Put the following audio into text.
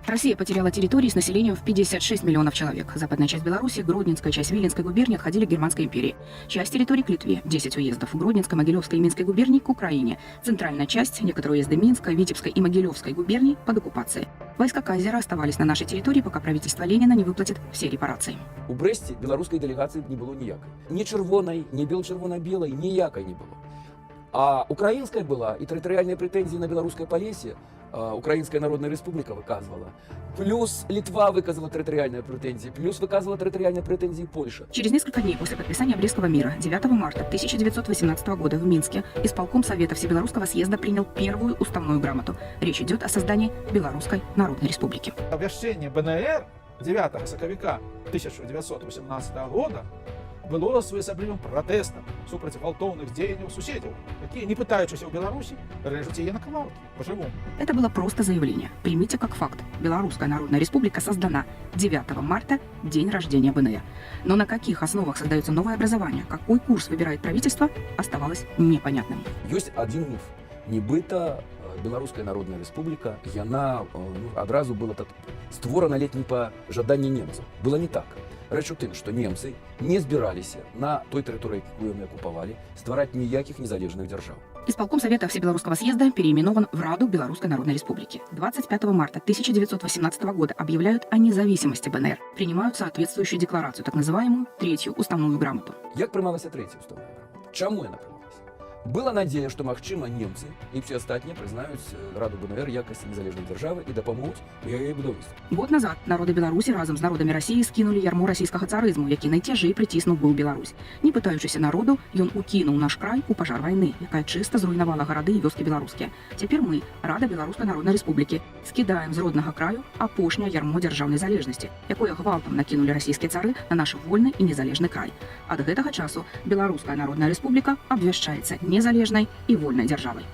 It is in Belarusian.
Россия потеряла территории с населением в 56 миллионов человек. Западная часть Беларуси, Гродненская часть Виленской губернии отходили к Германской империи. Часть территорий к Литве, 10 уездов Гродненской, Могилевской и Минской губерний к Украине. Центральная часть, некоторые уезды Минской, Витебской и Могилевской губерний под оккупацией. Войска Кайзера оставались на нашей территории, пока правительство Ленина не выплатит все репарации. У Бресті білоруської делегації не було ніякої. Ні червоної, ні біло-червоно-білої, ніякої не було. А українська була, і територіальні претензії на Білоруське Полісся Українська Народна Республіка виказувала. Плюс Литва выказывала территориальные претензии, плюс выказывала территориальные претензии Польша. Через несколько дней после подписания Брестского мира 9 марта 1918 года в Минске исполком Совета Всебелорусского съезда принял первую уставную грамоту. Речь идет о создании Белорусской Народной Республики. Обвящение БНР 9 соковика 1918 года было своеасаблівым протестом супротив гвалтоўных дзеянняў суседзяў, якія, не пытаючыся ў Беларусі, рэжуць яе на кавалкі по-живому. Это было просто заявление. Примите как факт. Белорусская Народная Республика создана 9 марта, день рождения БНР. Но на каких основах создается новое образование, какой курс выбирает правительство, оставалось непонятным. Ёсць один міф. Нібыта Беларуская Народная Республика, яна адразу была створана ледь не па жаданні немцаў. Было не так. Рэч у тым, што немцы не збіраліся на той тэрыторыі, якую яны акупавалі, ствараць ніякіх незалежных дзяржаў. Исполком Совета Всебелорусского съезда переименован в Раду Белорусской Народной Республики. 25 марта 1918 года объявляют о независимости БНР. Принимают соответствующую декларацию, так называемую Третью уставную грамоту. Як прымалася трэцяя уставная грамота? Чаму яна прымалася? Была надзея, што, магчыма, немцы і ўсе астатнія прызнаюць Раду БНР якасці незалежнай дзяржавы і дапамогуць у яе будаўніцтве. Год назад народы Беларусі разом з народамі Росіі скінулі ярмо расійскага царызму, які найцяжэй прыціснуў быў Беларусь. Не пытаючыся народу, ён укінуў наш край у пажар вайны, якая чыста зруйнавала гарады і вёскі беларускія. Цяпер мы, Рада Беларускай Народнай Рэспублікі, скідаем з роднага краю апошняе ярмо дзяржаўнай залежнасці, якое гвалтам накінулі расійскія цары на наш вольны і незалежны край. Ад гэтага часу Беларуская Народная Рэспубліка абвяшчаецца незалежнай і вольнай дзяржавай.